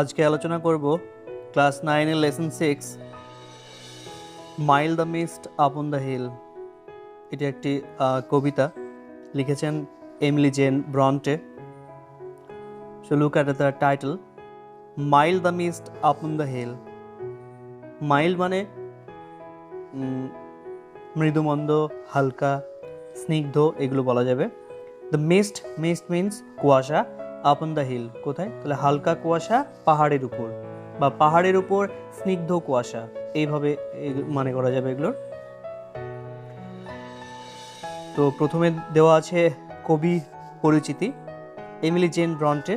আজকে আলোচনা করব ক্লাস 9 এর lesson 6 mild the mist upon the hill. এটি একটি কবিতা, লিখেছেন Emily Jane Bronte. So look at the title, mild the mist upon the hill. Mild মানে মৃদুমন্দ, হালকা, স্নিগ্ধ, এগুলো বলা যাবে। দ্য মিস্ট মিন্স কুয়াশা, আপন দ্য হিল কোথায়? তাহলে হালকা কুয়াশা পাহাড়ের উপর, বা পাহাড়ের উপর স্নিগ্ধ কুয়াশা, এইভাবে মানে করা যাবে এগুলোর। তো প্রথমে দেওয়া আছে কবি পরিচিতি। এমিলি জেন ব্রন্টে,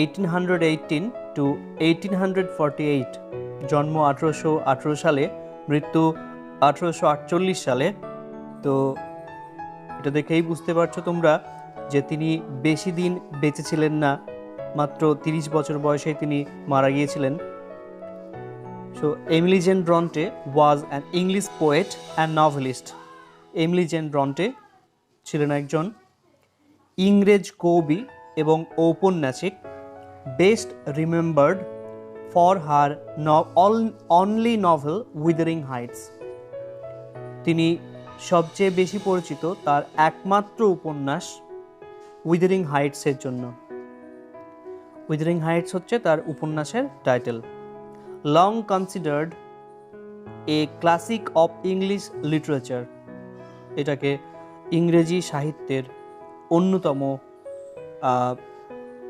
1818 টু 1848, জন্ম 1818 সালে, মৃত্যু 1848 সালে। তো এটা দেখেই বুঝতে পারছো তোমরা যে তিনি বেশি দিন বেঁচে ছিলেন না, মাত্র 30 বছর বয়সে তিনি মারা গিয়েছিলেন। So Emily Jane Bronte was an English poet and novelist. Emily Jane Bronte ছিলেন একজন ইংরেজ কবি এবং ঔপন্যাসিক, best remembered for her only novel Wuthering Heights. তিনি সবচেয়ে বেশি পরিচিত তার একমাত্র উপন্যাস উইদারিং হাইটসের জন্য। উইদারিং হাইটস হচ্ছে তার উপন্যাসের title. Long considered A classic of English literature, এটাকে ইংরেজি সাহিত্যের অন্যতম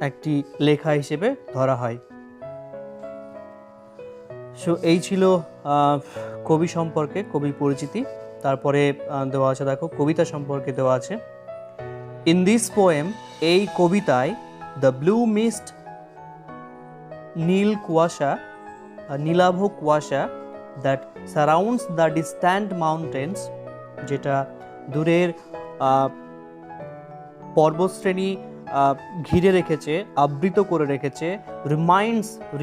একটি লেখা হিসেবে ধরা হয়। সো এই ছিল কবি সম্পর্কে, কবি পরিচিতি। তারপরে দেওয়া আছে, দেখো কবিতা সম্পর্কে দেওয়া আছে। ইন দিস পোয়েম, এই কবিতায়, দ্য ব্লু মিস্ট, নীল কুয়াশা, নীলাভ কুয়াশা, that surrounds the distant mountains, যেটা দূরের পর্বতশ্রেণী ঘিরে রেখেছে, আবৃত করে রেখেছে।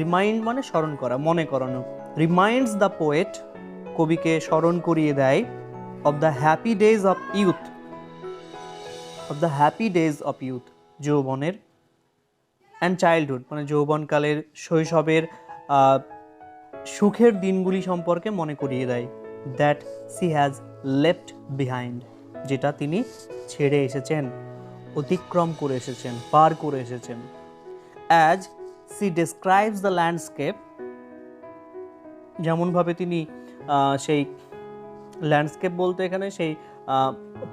রিমাইন্ড মানে স্মরণ করা, মনে করানো। রিমাইন্ডস দ্য পোয়েট, কবিকে স্মরণ করিয়ে দেয়, of the happy days of youth, যৌবনের, অ্যান্ড চাইল্ডহুড মানে যৌবনকালের, শৈশবের সুখের দিনগুলি সম্পর্কে মনে করিয়ে দেয়। That she has left behind, যেটা তিনি ছেড়ে এসেছেন, অতিক্রম করে এসেছেন, পার করে এসেছেন। As she describes the landscape, যেমনভাবে তিনি সেই ল্যান্ডস্কেপ বলতে এখানে সেই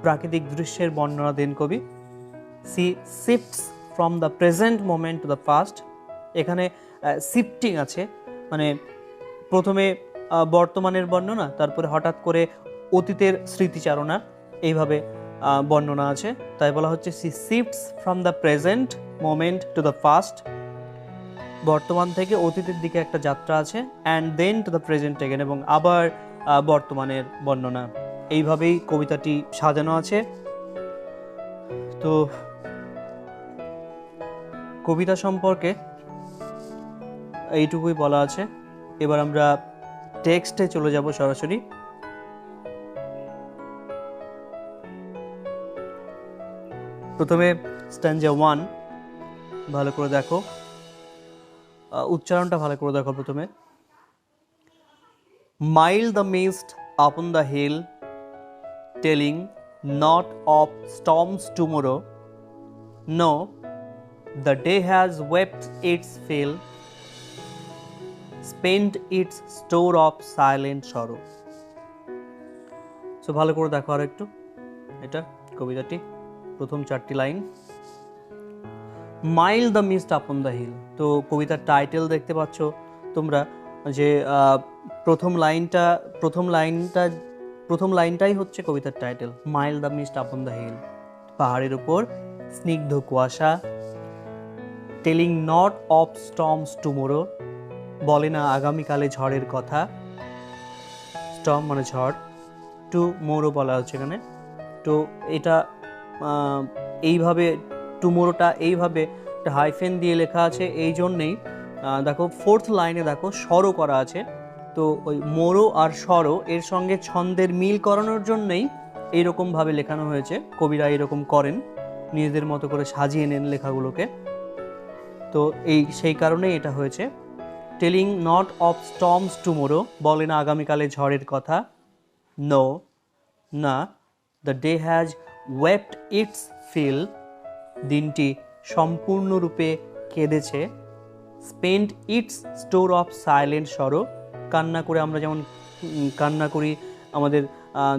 প্রাকৃতিক দৃশ্যের বর্ণনা দেন কবি। She shifts from the present moment to the past, এখানে শিফটিং আছে, মানে প্রথমে বর্তমানের বর্ণনা, তারপরে হঠাৎ করে অতীতের স্মৃতিচারণা, এইভাবে বর্ণনা আছে। তাই বলা হচ্ছে she shifts from the present moment to the past, বর্তমান থেকে অতীতের দিকে একটা যাত্রা আছে, and then to the present again, এবং আবার বর্তমানের বর্ণনা। এইভাবেই কবিতাটি সাজানো আছে। তো কবিতা সম্পর্কে এইটুকুই বলা আছে। এবার আমরা টেক্সটে চলে যাব সরাসরি। প্রথমে স্ট্যানজা 1 ভালো করে দেখো, উচ্চারণটা ভালো করে দেখো। প্রথমে, mild the mist upon the hill, telling not of storms tomorrow, no the day has wept its fill, spent its store of silent sorrow. So ভালো করে দেখো আর একটু এটা কবিতাটি, প্রথম 4টি line. Mild the mist upon the hill, তো কবিতার টাইটেল দেখতে পাচ্ছ তোমরা, যে প্রথম লাইনটাই হচ্ছে কবিতার title, mild the mist upon the hill, পাহাড়ের উপর স্নিগ্ধ কুয়াশা। Telling not of storms tomorrow, বলে না আগামীকালে ঝড়ের কথা। স্টর্ম মানে ঝড়, টুমোরো বলা হচ্ছে এখানে। তো এটা এইভাবে, টুমোরোটা এইভাবে একটা হাইফেন দিয়ে লেখা আছে, এই জন্যেই দেখো 4th লাইনে দেখো সরো করা আছে। তো ওই মোরো আর সরো এর সঙ্গে ছন্দের মিল করানোর জন্যই এইরকমভাবে লেখানো হয়েছে। কবিরা এরকম করেন, নিজেদের মতো করে সাজিয়ে নেন লেখাগুলোকে। তো সেই কারণেই এটা হয়েছে। Telling not of storms tomorrow, বলে না আগামীকালে ঝড়ের কথা। নো, না। The day has wept its fill, দিনটি সম্পূর্ণরূপে কেঁদেছে। Spend its store of silent sorrow, কান্না করে আমরা যেমন কান্না করি আমাদের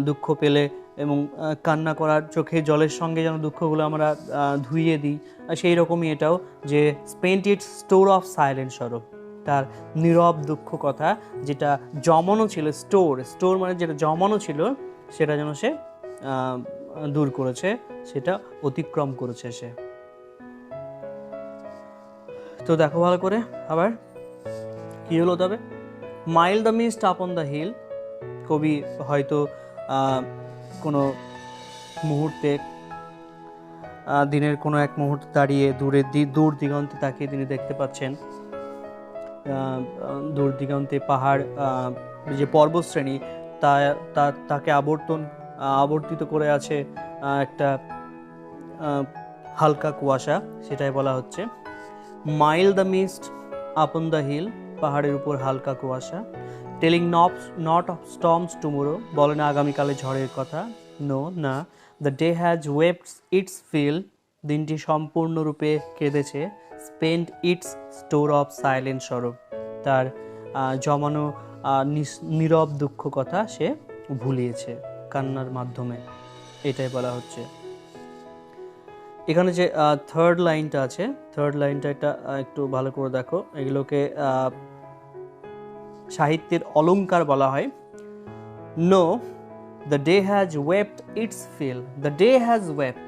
দুঃখ পেলে, এবং কান্না করার চোখে জলের সঙ্গে যেন দুঃখগুলো আমরা ধুইয়ে দিই, সেই রকমই এটাও, যে spend its store of silent sorrow, তার নীরব দুঃখ কথা যেটা জমানো ছিল, স্টোর মানে যেটা জমানো ছিল সেটা যেন সে দূর করেছে, সেটা অতিক্রম করেছে সে। তো দেখো ভালো করে আবার কি হলো তবে। Mild the mist upon the hill, কবি হয়তো কোনো মুহূর্তে দিনের কোনো এক মুহূর্তে দাঁড়িয়ে দূর দিগন্তে তাকিয়ে তিনি দেখতে পাচ্ছেন দূর দিগন্তে পাহাড়, যে পর্বতশ্রেণী তাকে আবর্তিত করে আছে একটা হালকা কুয়াশা, সেটাই বলা হচ্ছে। Mild the mist upon the hill, পাহাড়ের উপর হালকা কুয়াশা। Telling not of storms tomorrow, বলে না আগামীকালে ঝড়ের কথা। নো, না। The day has wept its fill, দিনটি সম্পূর্ণরূপে কেঁদেছে। Spend its store of silent sorrow, তার জমানো নীরব দুঃখ কথা সে ভুলিয়েছে কান্নার মাধ্যমে, এটাই বলা হচ্ছে। এখানে যে থার্ড লাইনটা আছে, থার্ড লাইনটা এটা একটু ভালো করে দেখো, এগুলোকে সাহিত্যের অলংকার বলা হয়। No, the day has wept its fill, the day has wept,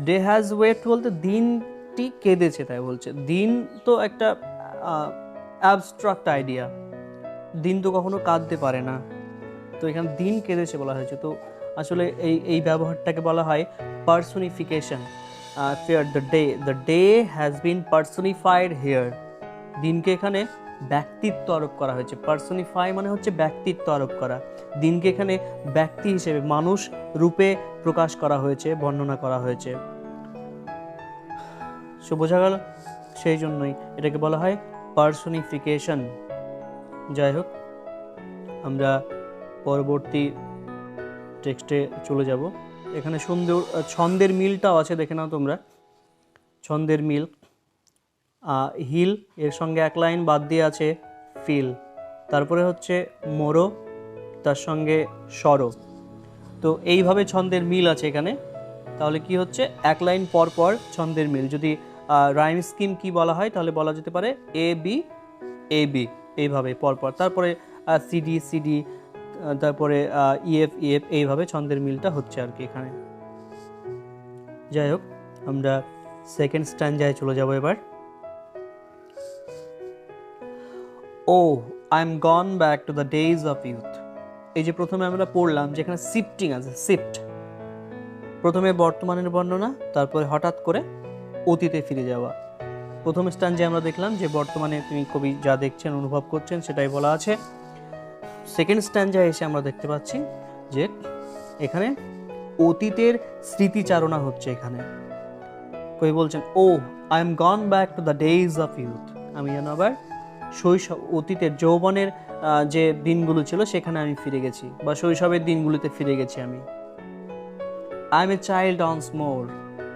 day has wept বলতে দিনটি কেঁদেছে, তাই বলছে। দিন তো একটা অ্যাবস্ট্রাক্ট আইডিয়া, দিন তো কখনো কাঁদতে পারে না, তো এখানে দিন কেঁদেছে বলা হয়েছে। তো আসলে এই ব্যবহারটাকে বলা হয় personification. Fear the day has been পার্সোনিফাইড here, দিনকে এখানে ব্যক্তিত্ব আরোপ করা হয়েছে। পার্সোনিফাই মানে হচ্ছে ব্যক্তিত্ব আরোপ করা, দিনকে এখানে ব্যক্তি হিসেবে মানুষ রূপে প্রকাশ করা হয়েছে, বর্ণনা করা হয়েছে। সো বোঝা গেল, সেই জন্যই এটাকে বলা হয় পার্সোনিফিকেশন। যাই হোক, আমরা পরবর্তী টেক্সটে চলে যাব। এখানে সুন্দর ছন্দের মিলটাও আছে, দেখে নাও তোমরা ছন্দের মিল। হিল এর সঙ্গে এক লাইন বাদ দিয়ে আছে ফিল, তারপরে হচ্ছে মোরো, তার সঙ্গে সরো। তো এইভাবে ছন্দের মিল আছে এখানে। তাহলে কি হচ্ছে, এক লাইন পর পর ছন্দের মিল। যদি রাইম স্কিম কি বলা হয় তাহলে বলা যেতে পারে এ বি এ বি, এইভাবে পরপর, তারপরে সিডি সিডি, তারপরে ইএফ ইএফ, এইভাবে ছন্দের মিলটা হচ্ছে আর কি এখানে। যাই হোক, আমরা সেকেন্ড স্ট্যান্জায় চলে যাব এবার। O I am gone back to the days of youth, এই যে প্রথমে আমরা পড়লাম যেখানে শিফটিং আছে, শিফট, প্রথমে বর্তমানের বর্ণনা, তারপরে হঠাৎ করে অতীতে ফিরে যাওয়া। প্রথম স্ট্যান্জায় আমরা দেখলাম যে বর্তমানে তিনি কবি যা দেখছেন অনুভব করছেন সেটাই বলা আছে। সেকেন্ড স্ট্যান্জায় এসে আমরা দেখতে পাচ্ছি যে এখানে অতীতের স্মৃতিচারণা হচ্ছে। এখানে কবি বলছেন, O I am gone back to the days of youth, আমি যেন আবার শৈশব, অতীতের যৌবনের যে দিনগুলো ছিল সেখানে আমি ফিরে গেছি, বা শৈশবের দিনগুলিতে ফিরে গেছি আমি। I am a child once more,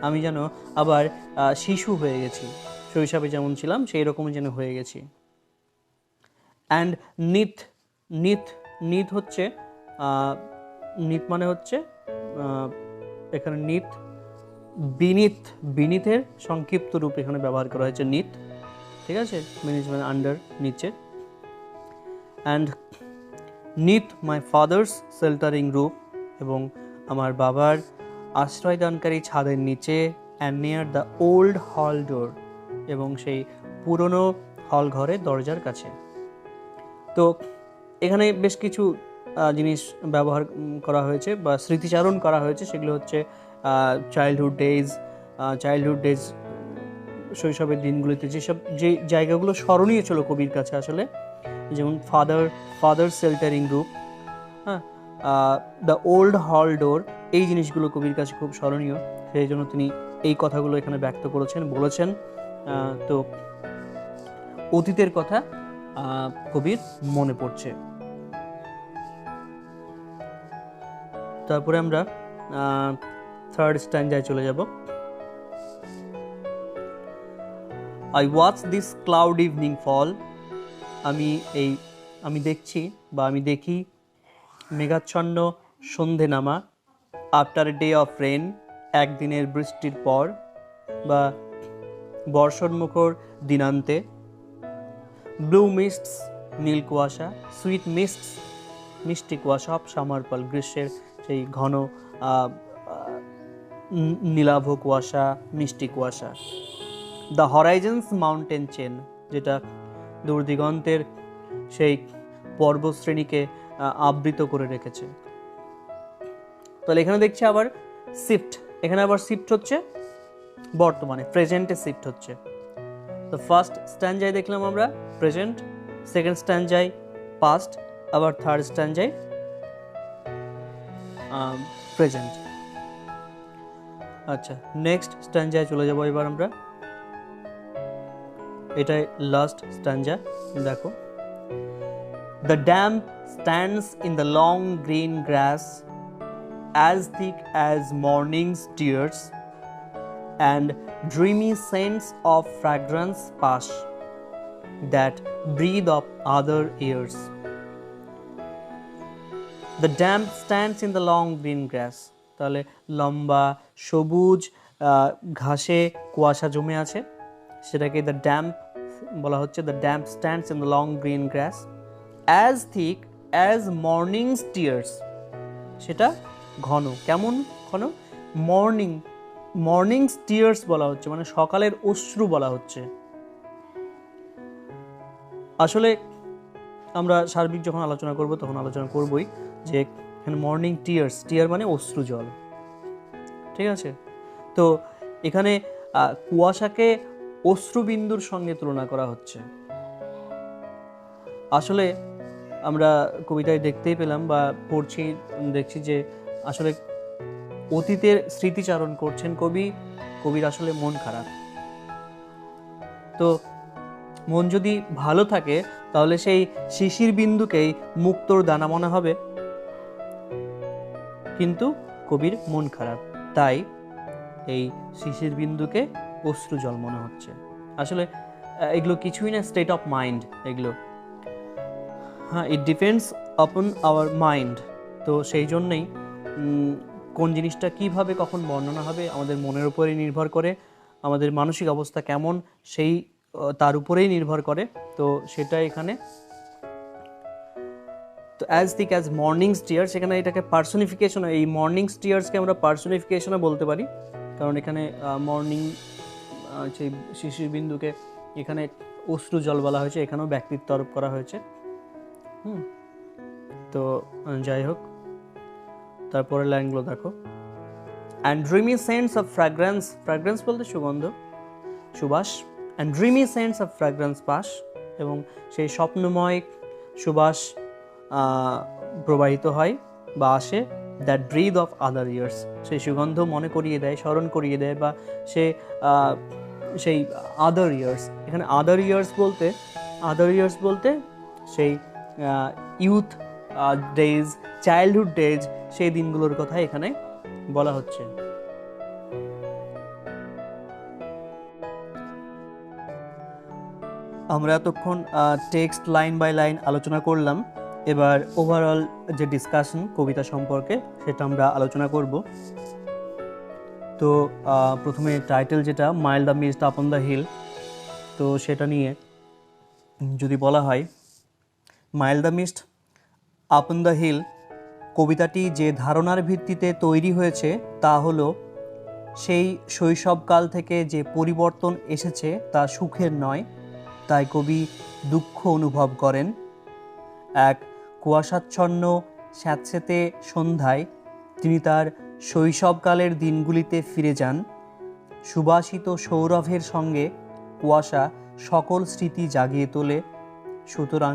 আমি যেন আবার শিশু হয়ে গেছি, শৈশবে যেমন ছিলাম সেই রকমই যেন হয়ে গেছি। অ্যান্ড নিথ, নিথ, নিথ হচ্ছে নিথ মানে হচ্ছে এখানে নিথ, বিনিথ, বিনিথের সংক্ষিপ্ত রূপ এখানে ব্যবহার করা হয়েছে নিথ, ঠিক আছে, মিনিট মানে আন্ডার, নিচে। And neath my father's sheltering roof, এবং আমার বাবার আশ্রয়দানকারী ছাদের নিচে। অ্যান্ড নিয়ার দ্য ওল্ড হল ডোর, এবং সেই পুরনো হল ঘরের দরজার কাছে। তো এখানে বেশ কিছু জিনিস ব্যবহার করা হয়েছে বা স্মৃতিচারণ করা হয়েছে, সেগুলো হচ্ছে চাইল্ডহুড ডেজ, শৈশবের দিনগুলিতে যে জায়গাগুলো স্মরণীয় ছিল কবির কাছে আসলে, যেমন ফাদার শেল্টারিং রুফ, হ্যাঁ, দ্য ওল্ড হল ডোর, এই জিনিসগুলো কবির কাছে খুব স্মরণীয়, সেই জন্য তিনি এই কথাগুলো এখানে ব্যক্ত করেছেন, বলেছেন। তো অতীতের কথা কবির মনে পড়ছে। তারপরে আমরা থার্ড স্ট্যান্ডায় চলে যাব। I watch this cloud evening fall, আমি দেখছি বা আমি দেখি মেঘাচ্ছন্ন সন্ধে নামা, after a day of rain, একদিনের বৃষ্টির পর বা বর্ষণমুখর দিনান্তে, ব্লু মিস্টস, নীল কুয়াশা, সুইট মিস্টস, মিষ্টি কুয়াশা অফ সামার ফল, গ্রীষ্মের সেই ঘন নীলাভ কুয়াশা, মিষ্টি কুয়াশা, দ্য হরাইজনস মাউন্টেন চেন, যেটা দূরদিগন্তের সেই পর্বতশ্রেণীকে আবৃত করে রেখেছে। তাহলে এখানে দেখছি আবার শিফট, এখানে আবার শিফট হচ্ছে বর্তমানে, প্রেজেন্টে শিফট হচ্ছে। তো ফার্স্ট স্ট্যান্ডায় দেখলাম আমরা প্রেজেন্ট, সেকেন্ড স্ট্যান্ডায় পাস্ট, আবার থার্ড স্ট্যান্ডায় প্রেজেন্ট। আচ্ছা, নেক্সট স্ট্যান্ডায় চলে যাব এবার আমরা, এটাই লাস্ট স্ট্যান্ডা। দেখো, the damp stands in the long green glass, as thick as morning's tears, and dreamy scents of fragrance pass that breathe of other ears. The damp stands in the long green grass, তাহলে লম্বা সবুজ ঘাসে কুয়াশা জমে আছে, সেটাকে the damp বলা হচ্ছে। The damp stands in the long green glass, as thick as morning's tears, সেটা ঘন, কেমন ঘন? মর্নিংস টিয়ার্স বলা হচ্ছে, মানে সকালের অশ্রু বলা হচ্ছে। আসলে আমরা সার্বিক যখন আলোচনা করব তখন আলোচনা করবই যে এখানে মর্নিং টিয়ার মানে অশ্রু জল, ঠিক আছে? তো এখানে কুয়াশাকে অশ্রুবিন্দুর সঙ্গে তুলনা করা হচ্ছে। আসলে আমরা কবিতায় দেখতেই পেলাম বা পড়ছি, দেখছি যে আসলে অতীতের স্মৃতিচারণ করছেন কবির আসলে মন খারাপ। তো মন যদি ভালো থাকে তাহলে সেই শিশির বিন্দুকেই মুক্তোর দানা মনে হবে, কিন্তু কবির মন খারাপ, তাই এই শিশির বিন্দুকে অশ্রু জল মনে হচ্ছে। আসলে এগুলো কিছুই না, স্টেট অফ মাইন্ড এগুলো। হ্যাঁ, it depends upon our mind. তো সেই জন্যেই কোন জিনিসটা কিভাবে কখন বর্ণনা হবে আমাদের মনের উপরেই নির্ভর করে, আমাদের মানসিক অবস্থা কেমন সেই তার উপরেই নির্ভর করে। তো সেটা এখানে, তো as thick as mornings tears, এখানে এটাকে পার্সোনিফিকেশন, এই মর্নিংস টিয়ার্সকে আমরা পার্সোনিফিকেশনে বলতে পারি, কারণ এখানে মর্নিং সেই শিশির বিন্দুকে এখানে অশ্রু জল বলা হয়েছে, এখানেও ব্যক্তিত্ব আরোপ করা হয়েছে। তো যাই হোক, তারপরে লাইনগুলো দেখো। And dreamy scents of fragrance, fragrance বলতে সুগন্ধ, সুবাস। And dreamy scents of fragrance pass, এবং সেই স্বপ্নময় সুবাস প্রবাহিত হয় বা আসে, that breath of other years, সেই সুগন্ধ মনে করিয়ে দেয়, স্মরণ করিয়ে দেয়, বা সেই আদার ইয়ার্স, এখানে আদার ইয়ার্স বলতে সেই ইউথ ডেজ, চাইল্ডহুড ডেজ, সেই দিনগুলোর কথা এখানে বলা হচ্ছে। আমরা এতক্ষণ টেক্সট লাইন বাই লাইন আলোচনা করলাম, এবার ওভারঅল যে ডিসকাশন কবিতা সম্পর্কে সেটা আমরা আলোচনা করব। তো প্রথমে টাইটেল যেটা mild the mist upon the hill, তো সেটা নিয়ে যদি বলা হয়, mild the mist upon the hill কবিতাটি যে ধারণার ভিত্তিতে তৈরি হয়েছে তা হলো সেই শৈশবকাল থেকে যে পরিবর্তন এসেছে তা সুখের নয়, তাই কবি দুঃখ অনুভব করেন। এক কুয়াশাচ্ছন্ন স্যাঁতসেঁতে সন্ধ্যায় তিনি তার শৈশবকালের দিনগুলিতে ফিরে যান। সুবাসিত সৌরভের সঙ্গে কুয়াশা সকল স্মৃতি জাগিয়ে তোলে। সুতরাং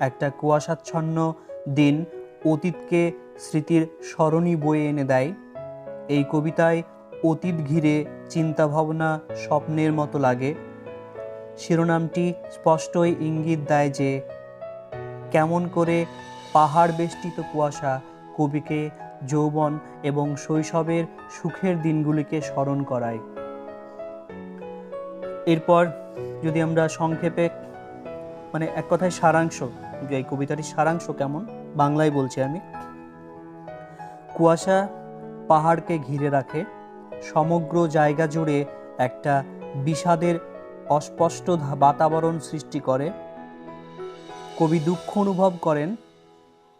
একটা কুয়াশাচ্ছন্ন দিন অতীতকে স্মৃতির স্মরণী বয়ে এনে দেয়। এই কবিতায় অতীত ঘিরে চিন্তাভাবনা স্বপ্নের মতো লাগে। শিরোনামটি স্পষ্টই ইঙ্গিত দেয় যে কেমন করে পাহাড় বেষ্টিত কুয়াশা কবিকে যৌবন এবং শৈশবের সুখের দিনগুলিকে স্মরণ করায়। এরপর যদি আমরা সংক্ষেপে মানে এক কথায় সারাংশ, যে এই কবিতাটির সারাংশ কেমন বাংলায় বলছি আমি। কুয়াশা পাহাড়কে ঘিরে রাখে, সমগ্র জায়গা জুড়ে একটা বিষাদের অস্পষ্ট বাতাবরণ সৃষ্টি করে। কবি দুঃখ অনুভব করেন,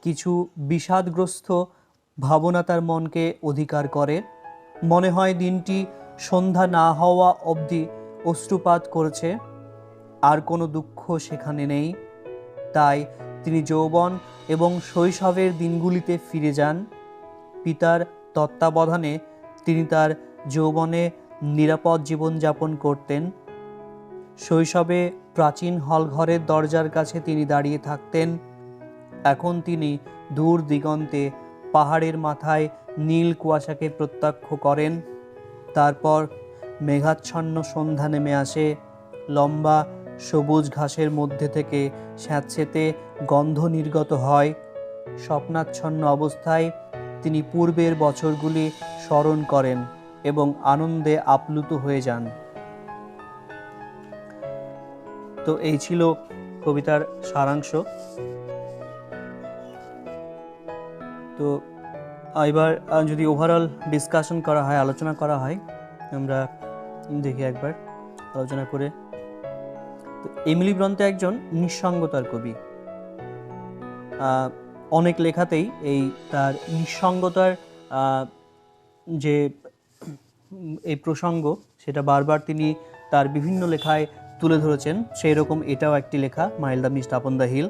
কিছু বিষাদগ্রস্ত ভাবনা তার মনকে অধিকার করে। মনে হয় দিনটি সন্ধ্যা না হওয়া অবধি অশ্রুপাত করেছে, আর কোনো দুঃখ সেখানে নেই। তাই তিনি যৌবন এবং শৈশবের দিনগুলিতে ফিরে যান। পিতার তত্ত্বাবধানে তিনি তার যৌবনে নিরাপদ জীবনযাপন করতেন। শৈশবে প্রাচীন হলঘরের দরজার কাছে তিনি দাঁড়িয়ে থাকতেন। এখন তিনি দূর দিগন্তে পাহাড়ের মাথায় নীল কুয়াশাকে প্রত্যক্ষ করেন। তারপর মেঘাচ্ছন্ন সন্ধ্যা নেমে আসে। লম্বা সবুজ ঘাসের মধ্যে থেকে স্যাঁতসেঁতে গন্ধ নির্গত হয়। স্বপ্নাচ্ছন্ন অবস্থায় তিনি পূর্বের বছরগুলি স্মরণ করেন এবং আনন্দে আপ্লুত হয়ে যান। তো এই ছিল কবিতার সারাংশ। তো এবার যদি ওভারঅল ডিসকাশন করা হয়, আলোচনা করা হয়, আমরা দেখি একবার আলোচনা করে। তো এমিলি ব্রন্তে একজন নিঃসঙ্গতার কবি। অনেক লেখাতেই এই তার নিঃসঙ্গতার যে এই প্রসঙ্গ সেটা বারবার তিনি তার বিভিন্ন লেখায় তুলে ধরেছেন। সেই রকম এটাও একটি লেখা, mild the mist upon the hill.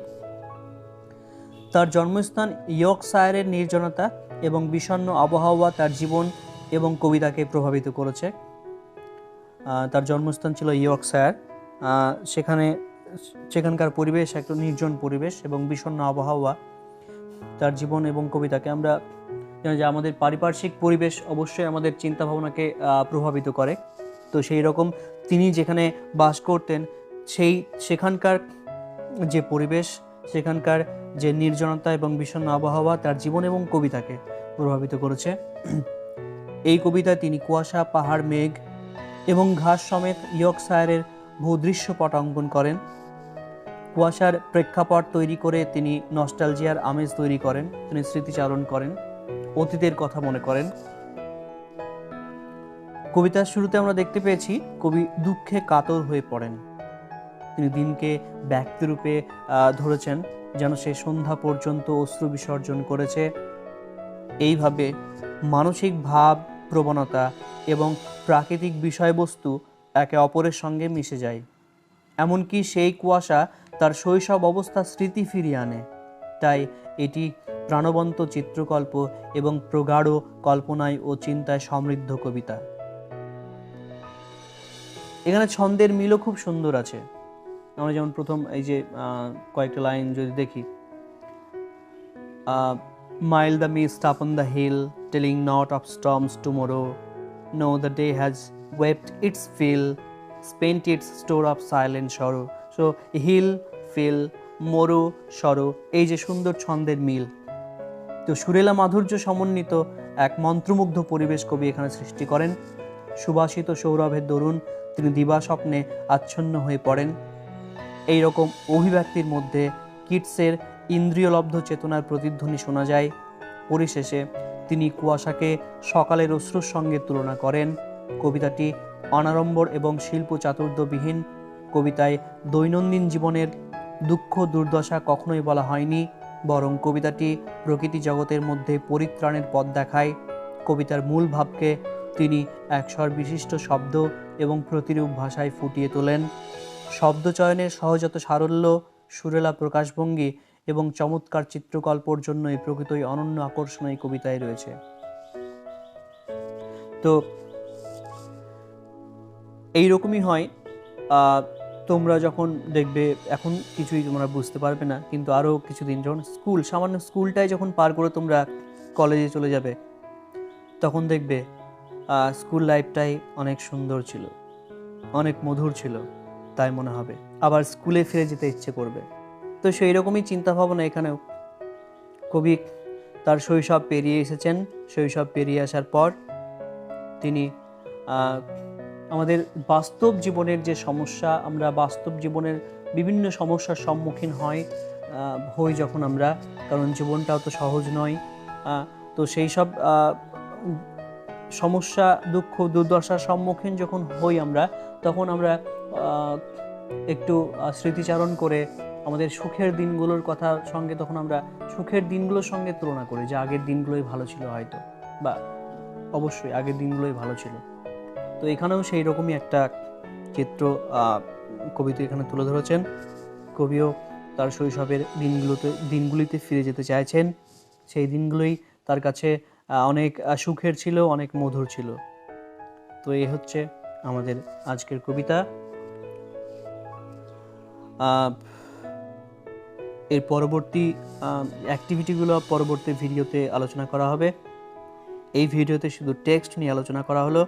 তার জন্মস্থান ইয়র্কশায়ারের নির্জনতা এবং বিষণ্ণ আবহাওয়া তার জীবন এবং কবিতাকে প্রভাবিত করেছে। তার জন্মস্থান ছিল ইয়র্কশায়ার। সেখানকার পরিবেশ একটা নির্জন পরিবেশ এবং বিষণ্ণ আবহাওয়া তার জীবন এবং কবিতাকে, আমরা জানি যে আমাদের পারিপার্শ্বিক পরিবেশ অবশ্যই আমাদের চিন্তাভাবনাকে প্রভাবিত করে। তো সেই রকম তিনি যেখানে বাস করতেন সেখানকার যে পরিবেশ, সেখানকার যে নির্জনতা এবং বিষণ্ণ আবহাওয়া তার জীবন এবং কবিতাকে প্রভাবিত করেছে। এই কবিতায় তিনি কুয়াশা, পাহাড়, মেঘ এবং ঘাস সমেত ইয়র্কশায়ারের ভূদৃশ্যপট অঙ্কন করেন। কুয়াশার প্রেক্ষাপট তৈরি করে তিনি নস্টালজিয়ার আমেজ তৈরি করেন, তিনি স্মৃতিচারণ করেন, অতীতের কথা মনে করেন। কবিতার শুরুতে আমরা দেখতে পেয়েছি কবি দুঃখে কাতর হয়ে পড়েন। তিনি দিনকে ব্যক্তিরূপে ধরেছেন, যেন সে সন্ধ্যা পর্যন্ত অশ্রু বিসর্জন করেছে। এইভাবে মানসিক ভাব, প্রবণতা এবং প্রাকৃতিক বিষয়বস্তু একে অপরের সঙ্গে মিশে যায়। এমনকি সেই কুয়াশা তার শৈশব অবস্থা স্মৃতি ফিরিয়ে আনে। তাই এটি প্রাণবন্ত চিত্রকল্প এবং প্রগাঢ় কল্পনায় ও চিন্তায় সমৃদ্ধ কবিতা। এখানে ছন্দের মিলও খুব সুন্দর আছে। আমরা যেমন প্রথম এই যে কয়েকটা লাইন যদি দেখি, Mile the mist upon the hill, telling not of storms tomorrow. No, the day has wept its fill, spent its store of silent sorrow. So hill, fill, মরু, সরো, এই যে সুন্দর ছন্দের মিল, তো সুরেলা মাধুর্য সমন্বিত এক মন্ত্রমুগ্ধ পরিবেশ কবি এখানে সৃষ্টি করেন। সুবাসিত সৌরভের দরুন তিনি দিবা স্বপ্নে আচ্ছন্ন হয়ে পড়েন। এই রকম অভিব্যক্তির মধ্যে কিটসের ইন্দ্রিয়লব্ধ চেতনার প্রতিধ্বনি শোনা যায়। পরিশেষে তিনি কুয়াশাকে সকালের অশ্রুর সঙ্গে তুলনা করেন। কবিতাটি অনাড়ম্বর এবং শিল্প চাতুর্যবিহীন। কবিতায় দৈনন্দিন জীবনের দুঃখ দুর্দশা কখনোই বলা হয়নি, বরং কবিতাটি প্রকৃতি জগতের মধ্যে পরিত্রাণের পথ দেখায়। কবিতার মূল ভাবকে তিনি একস্বর বিশিষ্ট শব্দ এবং প্রতিরূপ ভাষায় ফুটিয়ে তোলেন। শব্দচয়নের সহজাত সারল্য, সুরেলা প্রকাশভঙ্গি এবং চমৎকার চিত্রকল্পর জন্য এই প্রকৃতই অনন্য আকর্ষণ এই কবিতায় রয়েছে। তো এইরকমই হয়। তোমরা যখন দেখবে, এখন কিছুই তোমরা বুঝতে পারবে না, কিন্তু আরও কিছুদিন যখন সামান্য স্কুলটাই যখন পার করে তোমরা কলেজে চলে যাবে, তখন দেখবে স্কুল লাইফটাই অনেক সুন্দর ছিল, অনেক মধুর ছিল, তাই মনে হবে, আবার স্কুলে ফিরে যেতে ইচ্ছে করবে। তো সেই রকমই চিন্তাভাবনা এখানেও। কবি তার শৈশব পেরিয়ে এসেছেন। শৈশব পেরিয়ে আসার পর তিনি আমাদের বাস্তব জীবনের যে সমস্যা, আমরা বাস্তব জীবনের বিভিন্ন সমস্যার সম্মুখীন হই যখন আমরা, কারণ জীবনটাও তো সহজ নয়। তো সেই সব সমস্যা, দুঃখ, দুর্দশার সম্মুখীন যখন হই আমরা, তখন আমরা একটু স্মৃতিচারণ করে আমাদের সুখের দিনগুলোর কথা সঙ্গে তখন আমরা সুখের দিনগুলোর সঙ্গে তুলনা করি, যে আগের দিনগুলোই ভালো ছিল হয়তো, বা অবশ্যই আগের দিনগুলোই ভালো ছিল। তো এখানেও সেই রকমই একটা চিত্র কবিতা এখানে তুলে ধরেছেন। কবিও তার শৈশবের দিনগুলিতে ফিরে যেতে চাইছেন। সেই দিনগুলোই তার কাছে অনেক সুখের ছিল, অনেক মধুর ছিল। তো এই হচ্ছে আমাদের আজকের কবিতা। এর পরবর্তী অ্যাক্টিভিটিগুলো পরবর্তী ভিডিওতে আলোচনা করা হবে। এই ভিডিওতে শুধু টেক্সট নিয়ে আলোচনা করা হলো।